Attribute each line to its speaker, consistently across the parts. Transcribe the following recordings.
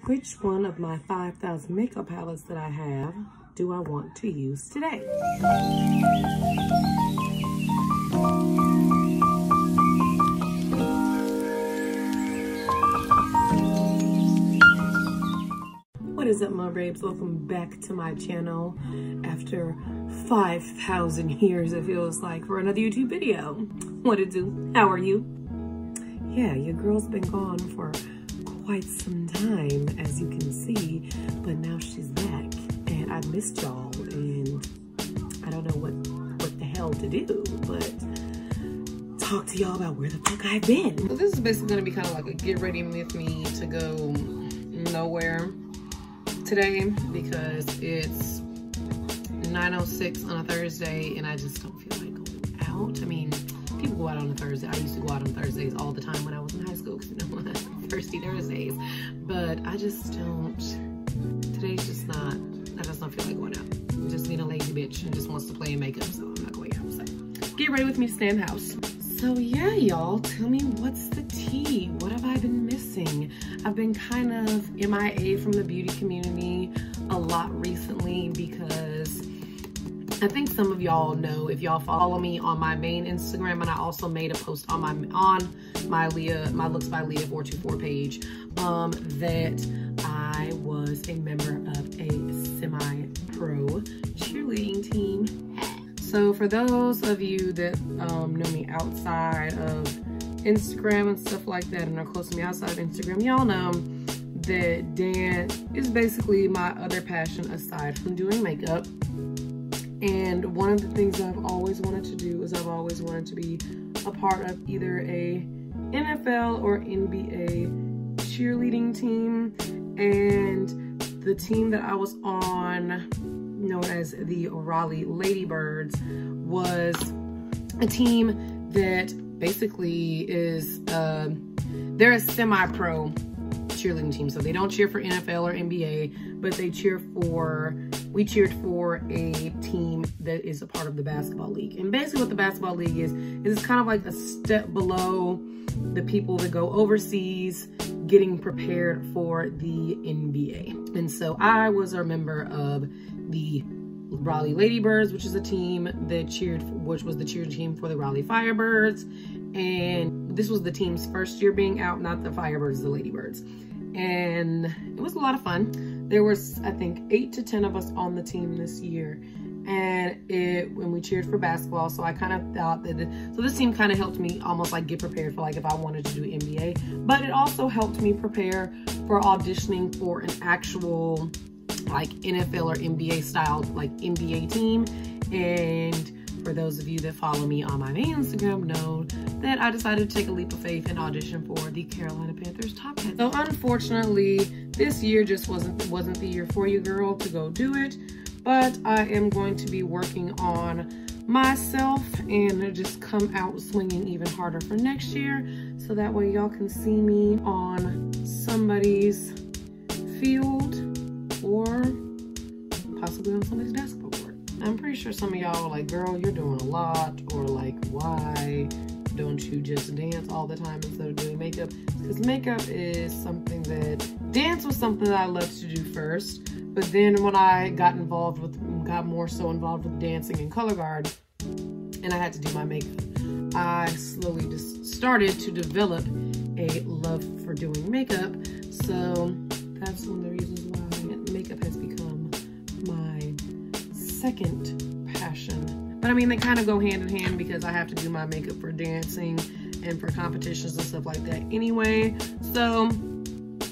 Speaker 1: Which one of my 5,000 makeup palettes that I have do I want to use today? What is up, my babes? Welcome back to my channel after 5,000 years, it feels like, for another YouTube video. What it do? How are you? Yeah, your girl's been gone for quite some time, as you can see, but now she's back and I missed y'all and I don't know what the hell to do but talk to y'all about where the fuck I've been. So this is basically gonna be kind of like a get ready with me to go nowhere today because it's 9:06 on a Thursday and I just don't feel like going out. I mean, people go out on a Thursday. I used to go out on Thursdays all the time when I was in high school because you know, thirsty Thursdays. But I just don't, today's just not, I just don't feel like going out. Just being a lazy bitch and just wants to play and makeup, so I'm not going out. So get ready with me to stay in the house. So yeah, y'all, tell me what's the tea? What have I been missing? I've been kind of MIA from the beauty community a lot recently because I think some of y'all know, if y'all follow me on my main Instagram, and I also made a post on my Looks by Leah 424 page, that I was a member of a semi-pro cheerleading team. So for those of you that know me outside of Instagram and stuff like that, and are close to me outside of Instagram, y'all know that dance is basically my other passion aside from doing makeup. And one of the things I've always wanted to do is I've always wanted to be a part of either a NFL or NBA cheerleading team. And the team that I was on, known as the Raleigh Ladybirds, was a team that basically is, they're a semi-pro cheerleading team. So they don't cheer for NFL or NBA, but they cheer for, we cheered for a team that is a part of the basketball league. And basically what the basketball league is it's kind of like a step below the people that go overseas getting prepared for the NBA. And so I was a member of the Raleigh Ladybirds, which is a team that which was the cheer team for the Raleigh Firebirds. And this was the team's first year being out, not the Firebirds, the Ladybirds. And it was a lot of fun. There was, I think, 8 to 10 of us on the team this year. And when we cheered for basketball, so I kind of thought that, so this team kind of helped me almost like get prepared for like if I wanted to do NBA, but it also helped me prepare for auditioning for an actual like NFL or NBA style, like NBA team. And for those of you that follow me on my main Instagram know that I decided to take a leap of faith and audition for the Carolina Panthers Top Cats. So unfortunately, this year just wasn't the year for you, girl, to go do it. But I am going to be working on myself and just come out swinging even harder for next year. So that way y'all can see me on somebody's field or possibly on somebody's basketball court. I'm pretty sure some of y'all are like, girl, you're doing a lot, or like, why don't you just dance all the time instead of doing makeup? Because makeup is something that, dance was something that I loved to do first, but then when I got more so involved with dancing and color guard, and I had to do my makeup, I slowly just started to develop a love for doing makeup. So that's one of the reasons why makeup has become my second passion. But I mean, they kind of go hand in hand because I have to do my makeup for dancing and for competitions and stuff like that anyway. So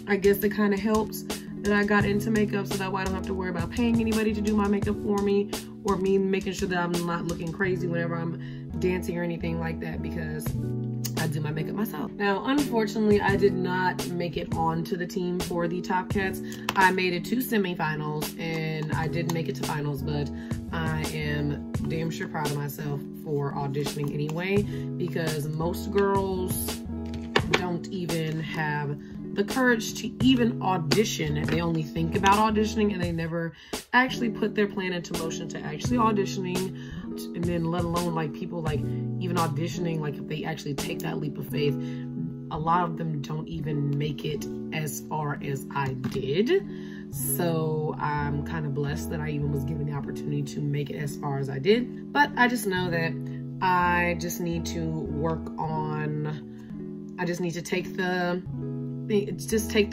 Speaker 1: I guess it kind of helps that I got into makeup so that way I don't have to worry about paying anybody to do my makeup for me, or me making sure that I'm not looking crazy whenever I'm dancing or anything like that, because I do my makeup myself. Now, unfortunately, I did not make it onto the team for the Top Cats. I made it to semifinals and I didn't make it to finals, but I am damn sure proud of myself for auditioning anyway, because most girls don't even have the courage to even audition. They only think about auditioning and they never actually put their plan into motion to actually auditioning, and then let alone like people like even auditioning, like if they actually take that leap of faith. a lot of them don't even make it as far as I did. So I'm kind of blessed that I even was given the opportunity to make it as far as I did. But I just know that I just need to work on, I just need to take the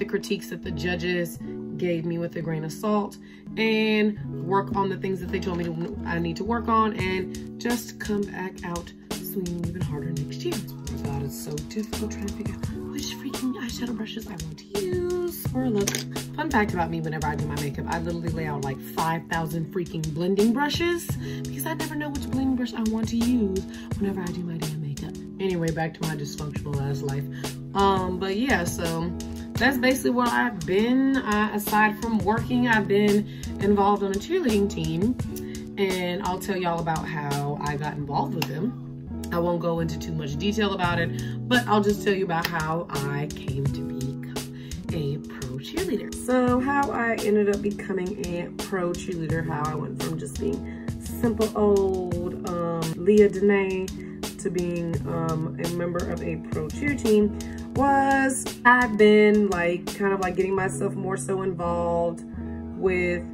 Speaker 1: critiques that the judges gave me with a grain of salt and work on the things that they told me I need to work on, and just come back out swinging even harder next year. God, it's so difficult trying to figure out which freaking eyeshadow brushes I want to use for a look. Fun fact about me, whenever I do my makeup, I literally lay out like 5,000 freaking blending brushes because I never know which blending brush I want to use whenever I do my damn makeup. Anyway, back to my dysfunctional ass life. But yeah, so that's basically what I've been. Aside from working, I've been involved on a cheerleading team, and I'll tell y'all about how I got involved with them. I won't go into too much detail about it, but I'll just tell you about how I came to become a pro cheerleader. So how I ended up becoming a pro cheerleader, how I went from just being simple old Leah Danae to being a member of a pro cheer team was I've been kind of getting myself more so involved with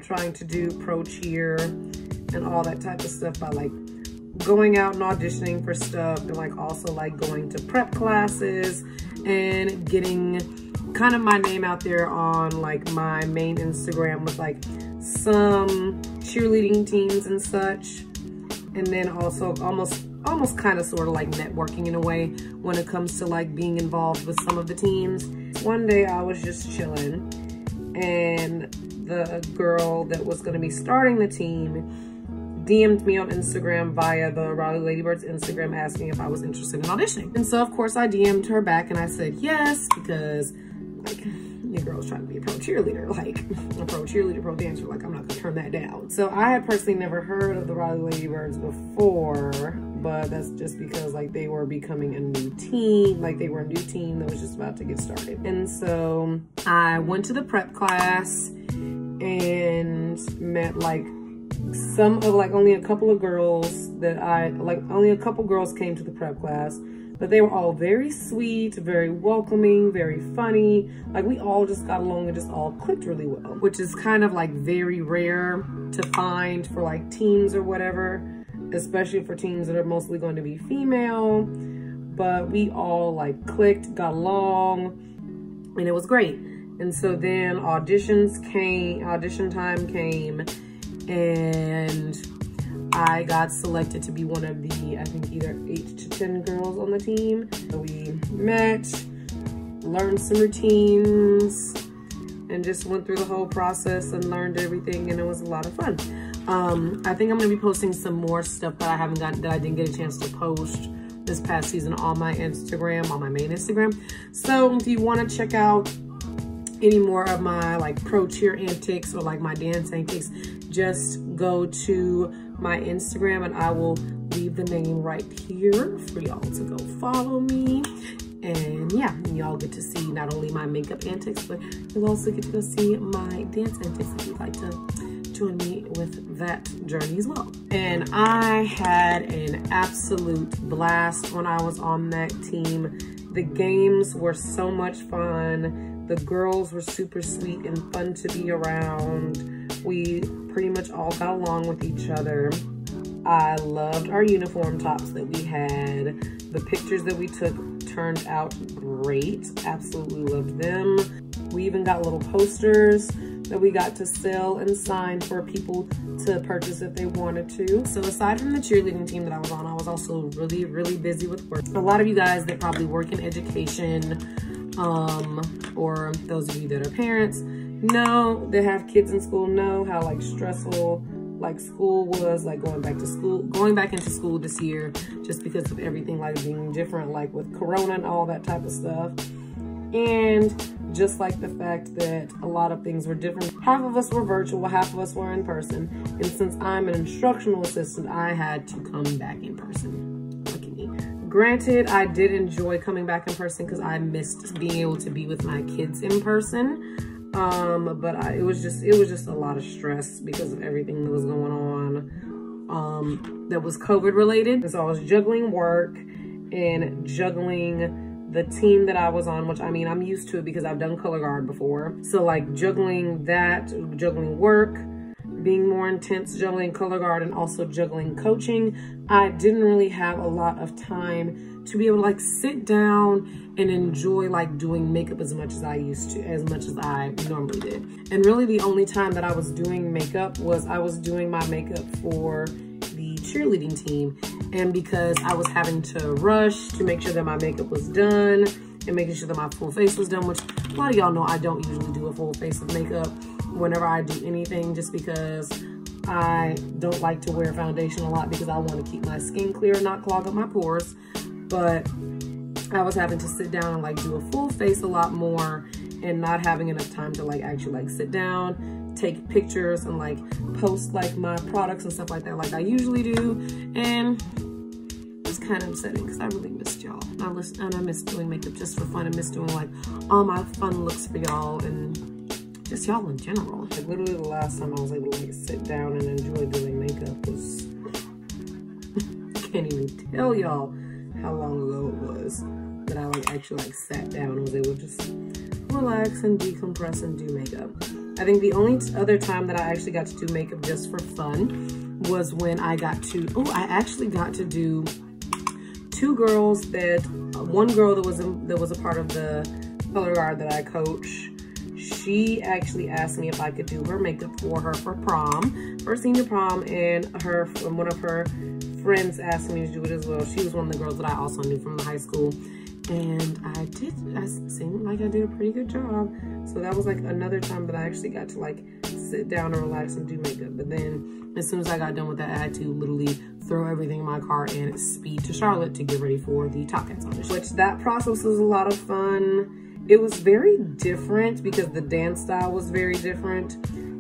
Speaker 1: trying to do pro cheer and all that type of stuff by going out and auditioning for stuff, and also going to prep classes and getting kind of my name out there on my main Instagram with some cheerleading teams and such. And then also almost kind of sort of networking in a way when it comes to being involved with some of the teams. One day I was just chilling, and the girl that was going to be starting the team DM'd me on Instagram via the Raleigh Ladybirds Instagram asking if I was interested in auditioning. And so of course I DM'd her back and I said yes, because your girl's trying to be a pro cheerleader, a pro cheerleader, pro dancer, I'm not gonna turn that down. So I had personally never heard of the Raleigh Ladybirds before, but that's just because they were becoming a new team, they were a new team that was just about to get started. And so I went to the prep class and met some of only a couple of girls that only a couple girls came to the prep class, but they were all very sweet, very welcoming, very funny. We all just got along and just all clicked really well, which is kind of very rare to find for teams or whatever, especially for teams that are mostly going to be female. But we all clicked, got along, and it was great. And so then audition time came, and I got selected to be one of the, I think, either 8 to 10 girls on the team. So we met, learned some routines, and just went through the whole process and learned everything, and it was a lot of fun. I think I'm gonna be posting some more stuff that I didn't get a chance to post this past season on my Instagram, on my main Instagram. So if you wanna check out any more of my pro cheer antics or my dance antics, just go to my Instagram, and I will leave the name right here for y'all to go follow me. And yeah, y'all get to see not only my makeup antics, but you'll also get to go see my dance antics if you'd like to join me with that journey as well. And I had an absolute blast when I was on that team. The games were so much fun. The girls were super sweet and fun to be around. We pretty much all got along with each other. I loved our uniform tops that we had. The pictures that we took turned out great. Absolutely loved them. We even got little posters that we got to sell and sign for people to purchase if they wanted to. So aside from the cheerleading team that I was on, I was also really, really busy with work. A lot of you guys that probably work in education, or those of you that are parents, know, that have kids in school, know how stressful school was, going back into school this year, just because of everything being different, with Corona and all that type of stuff. And just the fact that a lot of things were different. Half of us were virtual, half of us were in person. And since I'm an instructional assistant, I had to come back in person. Look at me. Granted, I did enjoy coming back in person because I missed being able to be with my kids in person. But it was just a lot of stress because of everything that was going on, that was COVID related. So I was juggling work and juggling the team that I was on, which I mean, I'm used to it because I've done color guard before. So like juggling that, juggling work, being more intense, juggling color guard, and also juggling coaching, I didn't really have a lot of time to be able to like sit down and enjoy like doing makeup as much as I used to, as much as I normally did. And really the only time that I was doing makeup was I was doing my makeup for the cheerleading team. And because I was having to rush to make sure that my makeup was done and making sure that my full face was done, which a lot of y'all know I don't usually do a full face of makeup whenever I do anything, just because I don't like to wear foundation a lot because I want to keep my skin clear and not clog up my pores. But I was having to sit down and like do a full face a lot more and not having enough time to like actually like sit down, take pictures, and like post like my products and stuff like that like I usually do. And it's kind of upsetting because I really missed y'all. And I miss doing makeup just for fun. I miss doing like all my fun looks for y'all and just y'all in general. Like literally the last time I was able to like sit down and enjoy doing makeup was, can't even tell y'all how long ago it was that I like actually like sat down and was able to just relax and decompress and do makeup. I think the only other time that I actually got to do makeup just for fun was when I got to, I actually got to do two girls that, one girl that was a part of the color guard that I coach. She actually asked me if I could do her makeup for her for prom, for senior prom, and one of her friends asked me to do it as well. She was one of the girls that I also knew from the high school, and I seemed like I did a pretty good job. So that was like another time that I actually got to like sit down and relax and do makeup. But then as soon as I got done with that, I had to literally throw everything in my car and speed to Charlotte to get ready for the Top Hats audition, which that process was a lot of fun. It was very different because the dance style was very different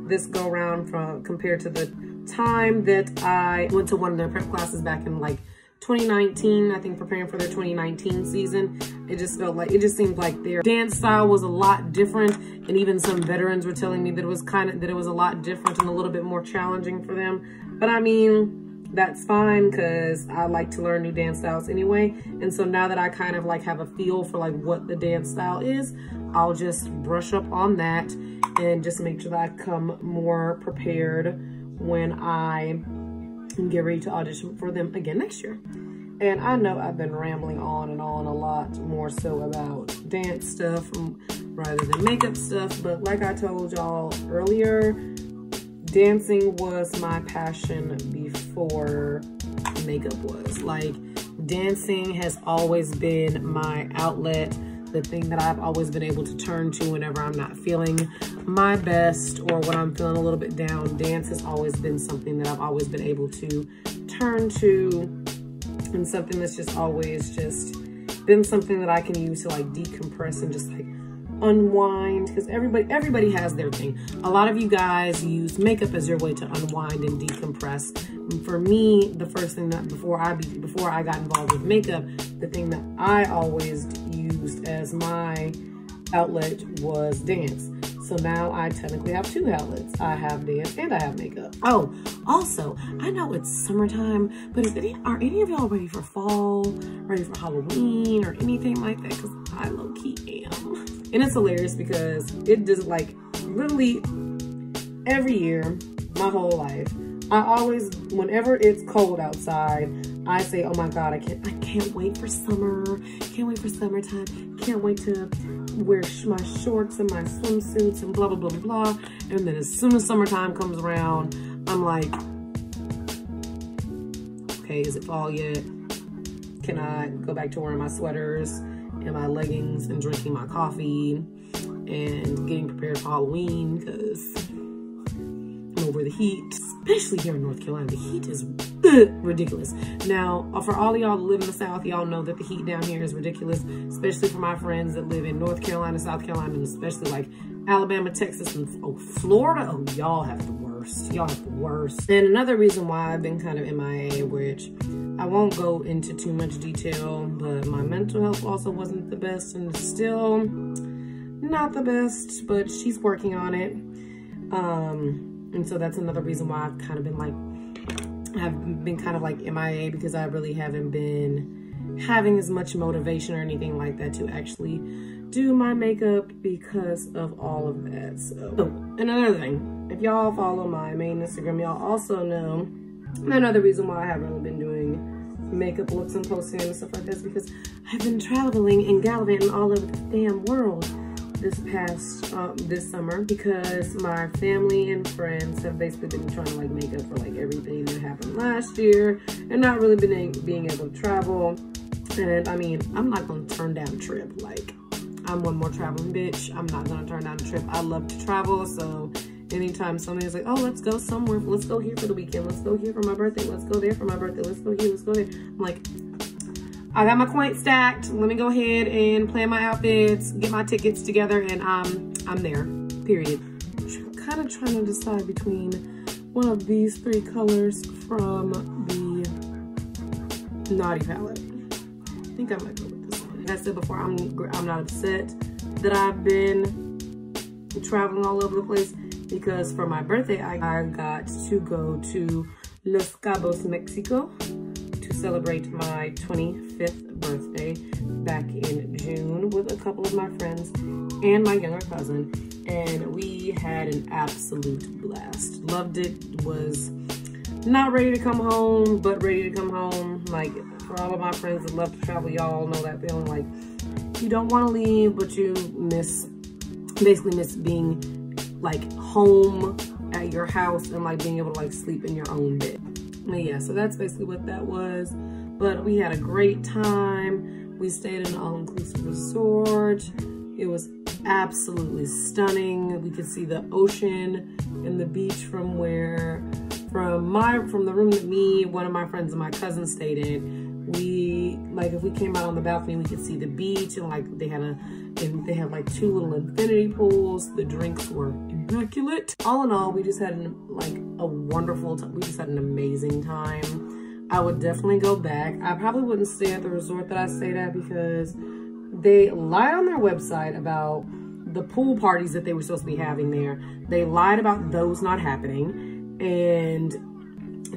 Speaker 1: this go round compared to the time that I went to one of their prep classes back in like 2019, I think, preparing for their 2019 season. It just felt like, it just seemed like their dance style was a lot different. And even some veterans were telling me that it was a lot different and a little bit more challenging for them. But I mean, that's fine because I like to learn new dance styles anyway. And so now that I kind of like have a feel for like what the dance style is, I'll just brush up on that and just make sure that I come more prepared when I get ready to audition for them again next year. And I know I've been rambling on and on a lot more so about dance stuff rather than makeup stuff, but like I told y'all earlier, dancing was my passion before makeup was. Like, dancing has always been my outlet, the thing that I've always been able to turn to whenever I'm not feeling my best or when I'm feeling a little bit down. Dance has always been something that I've always been able to turn to, and something that's just always just been something that I can use to like decompress and just like unwind, because everybody has their thing. A lot of you guys use makeup as your way to unwind and decompress. And for me, the first thing that before I got involved with makeup, the thing that I always used as my outlet was dance. So now I technically have two outlets. I have dance and I have makeup. Oh, also, I know it's summertime, but are any of y'all ready for fall, ready for Halloween or anything like that? Because I low-key am. And it's hilarious because it just like literally every year, my whole life, I always, whenever it's cold outside, I say, oh my God, I can't wait for summer. Can't wait for summertime. Can't wait to wear my shorts and my swimsuits and blah, blah, blah, blah. And then as soon as summertime comes around, I'm like, okay, is it fall yet? Can I go back to wearing my sweaters and my leggings and drinking my coffee and getting prepared for Halloween? Because I'm over the heat, especially here in North Carolina. The heat is ridiculous. Now, for all of y'all that live in the South, y'all know that the heat down here is ridiculous, especially for my friends that live in North Carolina, South Carolina, and especially like Alabama, Texas, and Florida. Oh, y'all have the worst. Y'all have the worst. And another reason why I've been kind of MIA, which I won't go into too much detail, but my mental health also wasn't the best, and still not the best, but she's working on it. And so that's another reason why I've kind of been like, I've been kind of like MIA, because I really haven't been having as much motivation or anything like that to actually do my makeup because of all of that. So, another thing, if y'all follow my main Instagram, y'all also know another reason why I haven't really been doing makeup looks and posting and stuff like that is because I've been traveling and gallivanting all over the damn world this summer, because my family and friends have basically been trying to like make up for like everything that happened last year and not really being able to travel. And I mean, I'm not gonna turn down a trip. Like, I'm one more traveling bitch. I'm not gonna turn down a trip. I love to travel, so anytime somebody's like, oh, let's go somewhere, let's go here for the weekend, let's go here for my birthday, let's go there for my birthday, let's go here, let's go there, I'm like, I got my coins stacked, let me go ahead and plan my outfits, get my tickets together, and I'm there, period. I'm kind of trying to decide between one of these three colors from the Naughty palette. I think I might go with this one. Like I said before, I'm not upset that I've been traveling all over the place, because for my birthday, I got to go to Los Cabos, Mexico to celebrate my 25th birthday back in June with a couple of my friends and my younger cousin. And we had an absolute blast. Loved it. Was not ready to come home, but ready to come home. Like, for all of my friends that love to travel, y'all know that feeling, like you don't want to leave, but you basically miss being like home at your house and like being able to like sleep in your own bed. But yeah, so that's basically what that was. But we had a great time. We stayed in an all-inclusive resort. It was absolutely stunning. We could see the ocean and the beach from the room that me, one of my friends, and my cousin stayed in. We, like, if we came out on the balcony, we could see the beach, and like they had like 2 little infinity pools. The drinks were immaculate. All in all, we just had a wonderful time. We just had an amazing time. I would definitely go back. I probably wouldn't stay at the resort that I stayed at, because they lied on their website about the pool parties that they were supposed to be having there. They lied about those not happening. And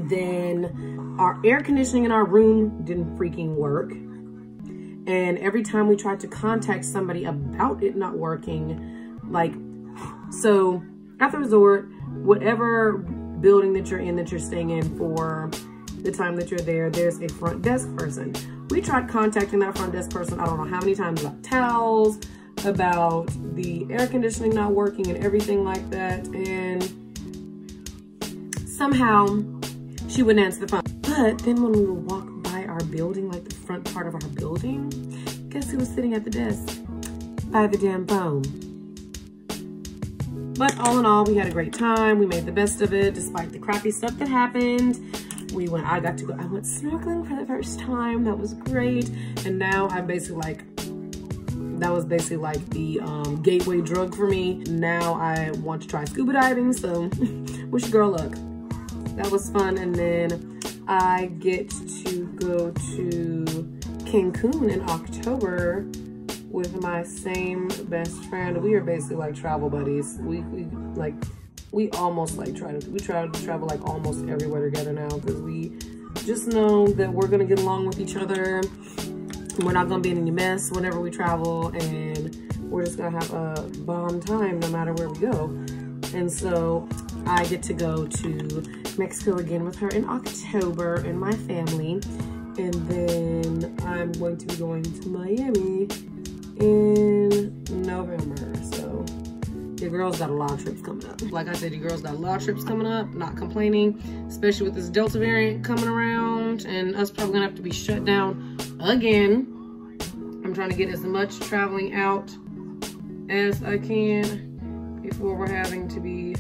Speaker 1: then our air conditioning in our room didn't freaking work. And every time we tried to contact somebody about it not working, like, so at the resort, whatever building that you're in, that you're staying in for the time that you're there, there's a front desk person. We tried contacting that front desk person, I don't know how many times, about towels, about the air conditioning not working and everything like that. And somehow she wouldn't answer the phone. But then when we would walk by our building, like the front part of our building, guess who was sitting at the desk? By the damn phone. But all in all, we had a great time. We made the best of it, despite the crappy stuff that happened. I went snorkeling for the first time. That was great. And now I'm basically like, that was basically like the gateway drug for me. Now I want to try scuba diving, so wish your girl luck. That was fun. And then I get to go to Cancun in October with my same best friend. We are basically like travel buddies. We almost like try to travel like almost everywhere together now, because we just know that we're gonna get along with each other. We're not gonna be in any mess whenever we travel, and we're just gonna have a bomb time no matter where we go. And so I get to go to Mexico again with her in October and my family. And then I'm going to be going to Miami in November. So your girl's got a lot of trips coming up. Like I said, your girl's got a lot of trips coming up, not complaining, especially with this Delta variant coming around and us probably gonna have to be shut down again. I'm trying to get as much traveling out as I can before we're having to be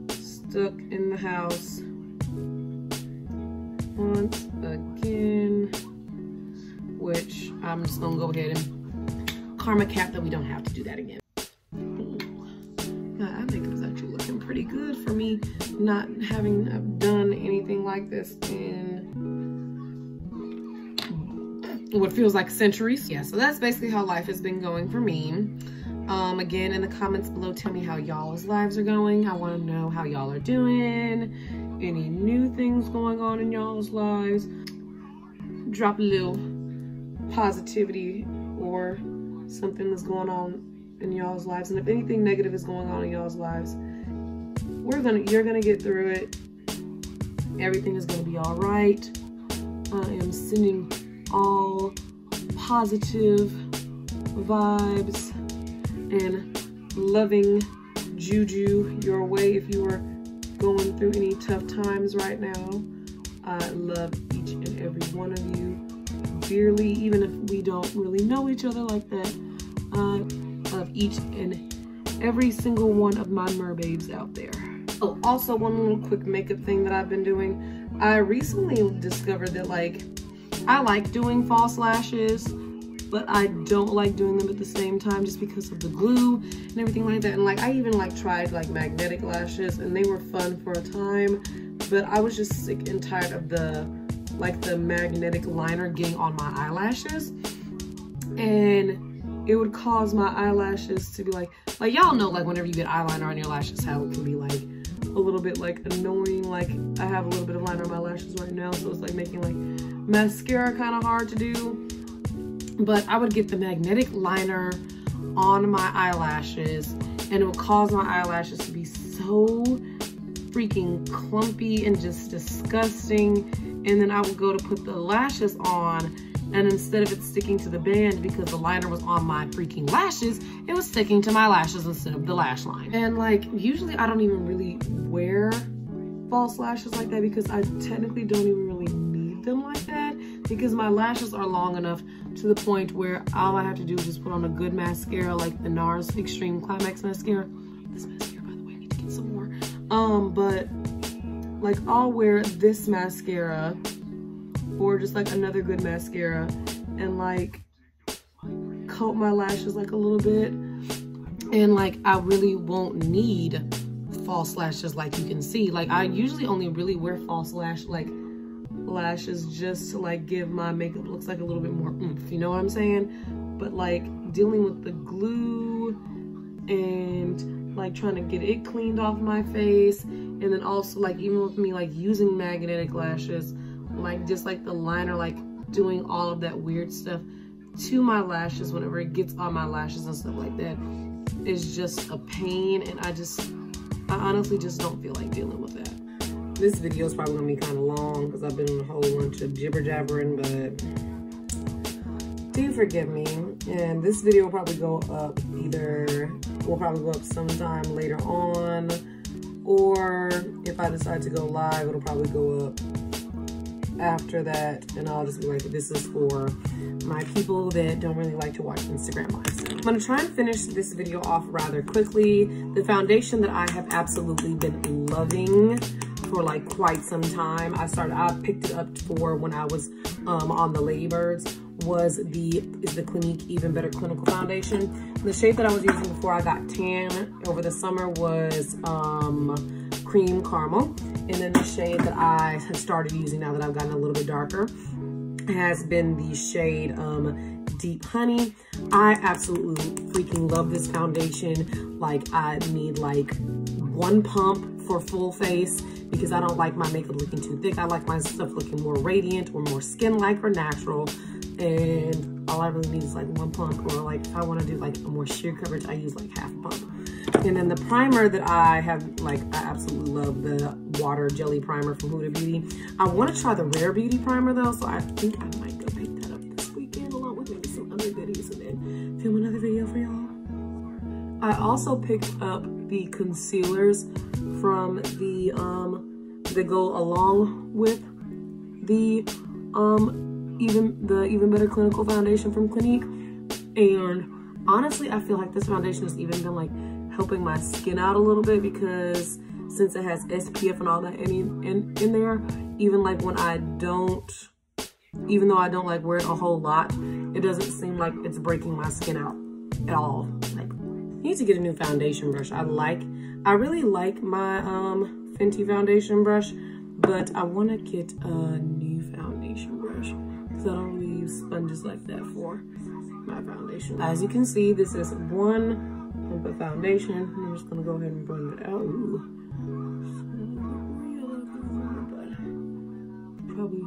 Speaker 1: stuck in the house once again, which I'm just gonna go ahead and karma cap that we don't have to do that again. I think it was actually looking pretty good for me, not having done anything like this in what feels like centuries. Yeah, so that's basically how life has been going for me. Again, in the comments below, tell me how y'all's lives are going. I want to know how y'all are doing. Any new things going on in y'all's lives. Drop a little positivity or something that's going on in y'all's lives. And if anything negative is going on in y'all's lives, you're gonna get through it. Everything is gonna be all right. I am sending all positive vibes and loving juju your way if you are going through any tough times right now. I love each and every one of you dearly, even if we don't really know each other like that. I love each and every single one of my merbabes out there. Oh, also one little quick makeup thing that I've been doing. I recently discovered that like I like doing false lashes, but I don't like doing them at the same time just because of the glue and everything like that. And like I even like tried like magnetic lashes, and they were fun for a time, but I was just sick and tired of the magnetic liner getting on my eyelashes, and it would cause my eyelashes to be like y'all know, like whenever you get eyeliner on your lashes, how it can be like a little bit like annoying. Like I have a little bit of liner on my lashes right now, so it's like making like mascara kind of hard to do. But I would get the magnetic liner on my eyelashes, and it would cause my eyelashes to be so freaking clumpy and just disgusting. And then I would go to put the lashes on, and instead of it sticking to the band because the liner was on my freaking lashes, it was sticking to my lashes instead of the lash line. And like usually I don't even really wear false lashes like that because I technically don't even really need them like that, because my lashes are long enough to the point where all I have to do is just put on a good mascara, like the NARS Extreme Climax mascara. This mascara, by the way, I need to get some more. But like I'll wear this mascara or just like another good mascara and like coat my lashes like a little bit, and like I really won't need false lashes. Like you can see, like I usually only really wear false lashes just to like give my makeup looks like a little bit more oomph, you know what I'm saying? But like dealing with the glue and like trying to get it cleaned off my face, and then also like even with me like using magnetic lashes, like just like the liner, like doing all of that weird stuff to my lashes whenever it gets on my lashes and stuff like that is just a pain, and I honestly just don't feel like dealing with that. This video is probably gonna be kind of long because I've been in a whole bunch of jibber jabbering, but do forgive me. And this video will probably go up sometime later on, or if I decide to go live, it'll probably go up after that, and I'll just be like, this is for my people that don't really like to watch Instagram lives. I'm gonna try and finish this video off rather quickly. The foundation that I have absolutely been loving for like quite some time, I picked it up for when I was on the Ladybirds, is the Clinique Even Better Clinical Foundation. The shade that I was using before I got tan over the summer was Cream Caramel. And then the shade that I have started using now that I've gotten a little bit darker has been the shade Deep Honey. I absolutely freaking love this foundation. Like I need like one pump for full face because I don't like my makeup looking too thick. I like my stuff looking more radiant or more skin-like or natural. And all I really need is like one pump, or like if I want to do like a more sheer coverage, I use like half a pump. And then the primer that I have, like I absolutely love the Water Jelly Primer from Huda Beauty. I want to try the Rare Beauty Primer though, so I think I might go pick that up this weekend along with maybe some other goodies and then film another video for y'all. I also picked up the concealers from the that go along with the Even Better Clinical Foundation from Clinique. And honestly, I feel like this foundation has even been like helping my skin out a little bit, because since it has SPF and all that in there, even like when even though I don't like wear it a whole lot, it doesn't seem like it's breaking my skin out at all. Like, I need to get a new foundation brush. I really like my Fenty foundation brush, but I want to get a new foundation brush because I don't really use sponges like that for my foundation. As you can see, this is one pump of foundation. I'm just gonna go ahead and blend it out. Ooh. Probably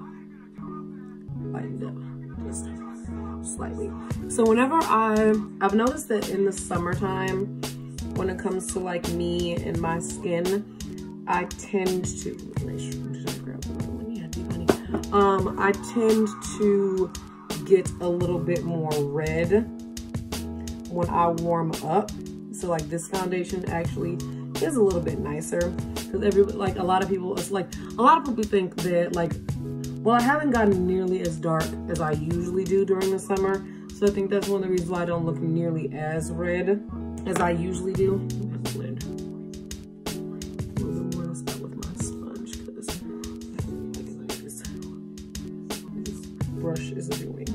Speaker 1: lightened up just slightly. So whenever I've noticed that in the summertime, when it comes to like me and my skin, I tend to, I tend to get a little bit more red when I warm up. So like this foundation actually is a little bit nicer because a lot of people think that like, well, I haven't gotten nearly as dark as I usually do during the summer. So I think that's one of the reasons why I don't look nearly as red as I usually do. Brush is doing.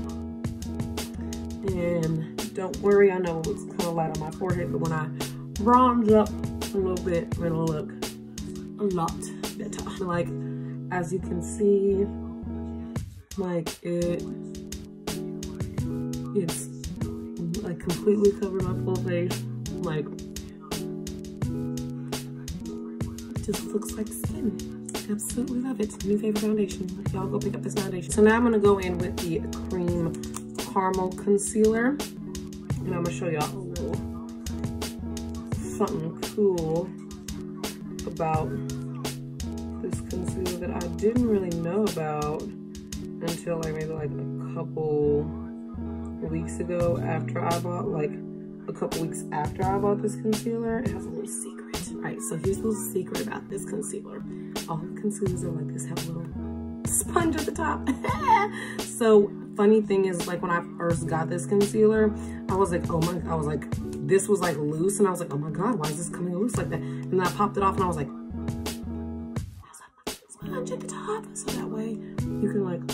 Speaker 1: And don't worry, I know it looks kind of light on my forehead, but when I bronze up a little bit, it'll look a lot better. Like, as you can see, like it's like completely covered my full face. Like, it just looks like skin. Absolutely love it. New favorite foundation. Y'all go pick up this foundation. So now I'm gonna go in with the cream caramel concealer, and I'm gonna show y'all a little something cool about this concealer that I didn't really know about until like maybe like a couple weeks ago after I bought, like a couple weeks after I bought this concealer. It has a little secret. All right, so here's a little secret about this concealer. All the concealers are like this, have a little sponge at the top. So funny thing is, like when I first got this concealer, I was like, oh my, I was like, this was like loose, and I was like, oh my God, why is this coming loose like that? And then I popped it off and I was like, there's a sponge at the top. So that way you can like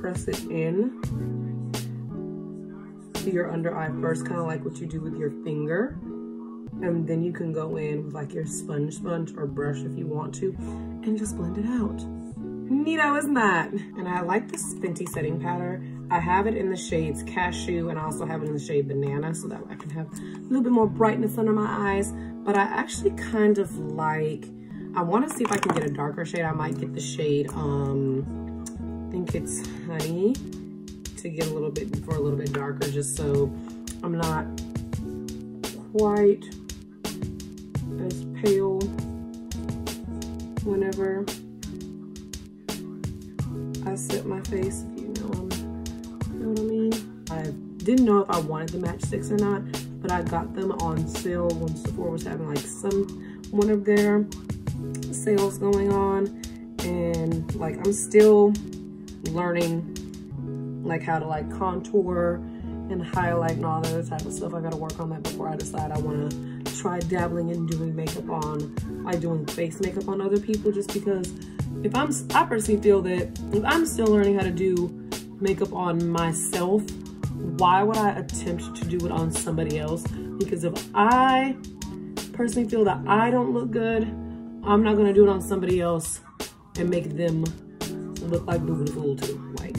Speaker 1: press it in to your under eye first, kind of like what you do with your finger. And then you can go in with like your sponge or brush if you want to, and just blend it out. Neato, isn't that? And I like this Fenty setting powder. I have it in the shades Cashew, and I also have it in the shade Banana, so that way I can have a little bit more brightness under my eyes. But I actually kind of like, I want to see if I can get a darker shade. I might get the shade, I think it's Honey, to get a little bit darker, just so I'm not quite as pale whenever I set my face, if you know what I mean. I didn't know if I wanted the matchsticks or not, but I got them on sale when Sephora was having like one of their sales going on, and like I'm still learning like how to like contour and highlight and all that other type of stuff. I gotta work on that before I decide I wanna try dabbling in doing makeup on, like doing face makeup on other people, just because I personally feel that if I'm still learning how to do makeup on myself, why would I attempt to do it on somebody else? Because if I personally feel that I don't look good, I'm not gonna do it on somebody else and make them look like boo-boo the fool too. Like,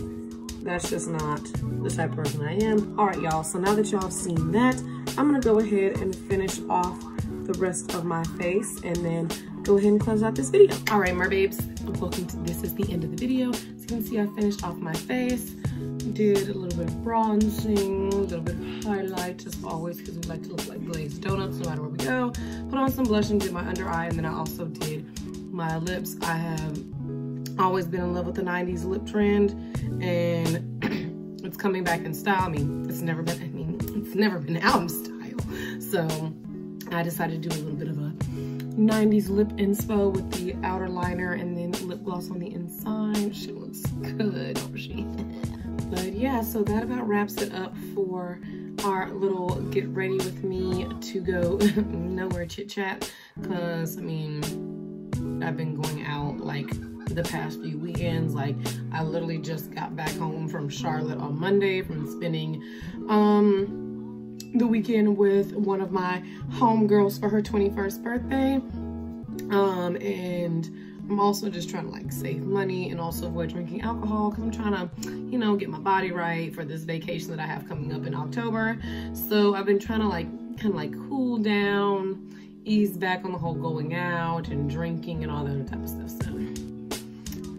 Speaker 1: that's just not the type of person I am. All right, y'all, so now that y'all have seen that, I'm gonna go ahead and finish off the rest of my face and then go ahead and close out this video. All right, mermaids, welcome to, this is the end of the video. As you can see, I finished off my face, did a little bit of bronzing, a little bit of highlight, as always, because we like to look like glazed donuts no matter where we go. Put on some blush and did my under eye, and then I also did my lips. I have always been in love with the 90s lip trend, and it's coming back in style. It's never been out in style. So I decided to do a little bit of a 90s lip inspo with the outer liner and then lip gloss on the inside. She looks good, don't she? But yeah, so that about wraps it up for our little get ready with me to go nowhere chit chat. Cause I mean, I've been going out like the past few weekends. Like I literally just got back home from Charlotte on Monday from spending the weekend with one of my homegirls for her 21st birthday. And I'm also just trying to like save money and also avoid drinking alcohol, because I'm trying to, you know, get my body right for this vacation that I have coming up in October. So I've been trying to like kind of like cool down, ease back on the whole going out and drinking and all that other type of stuff. So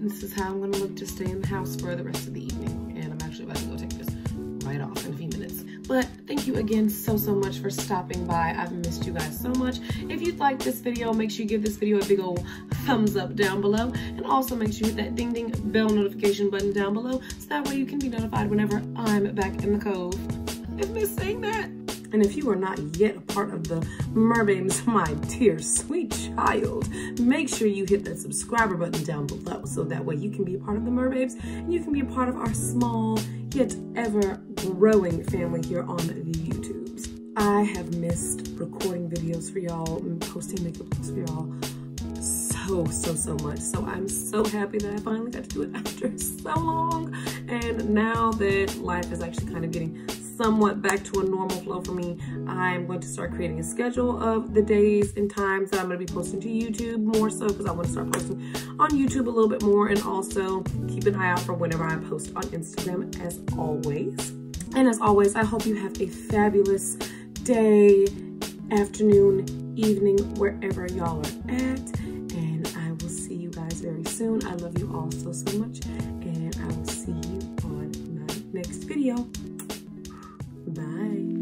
Speaker 1: this is how I'm gonna look to stay in the house for the rest of the evening. And I'm actually actually about to go take this right off in a few minutes. But thank you again so much for stopping by. I've missed you guys so much. If you like this video, make sure you give this video a big old thumbs up down below, and also make sure you hit that ding ding bell notification button down below so that way you can be notified whenever I'm back in the cove. I miss saying that. And if you are not yet a part of the Merbabe's, my dear sweet child, make sure you hit that subscriber button down below so that way you can be a part of the Merbabe's and you can be a part of our small yet ever growing family here on the YouTubes. I have missed recording videos for y'all and posting makeup looks for y'all so much. So I'm so happy that I finally got to do it after so long. And now that life is actually kind of getting somewhat back to a normal flow for me, I'm going to start creating a schedule of the days and times that I'm going to be posting to YouTube more so, because I want to start posting on YouTube a little bit more, and also keep an eye out for whenever I post on Instagram as always. And as always, I hope you have a fabulous day, afternoon, evening, wherever y'all are at, and I will see you guys very soon. I love you all so much, and I will see you on my next video. Bye.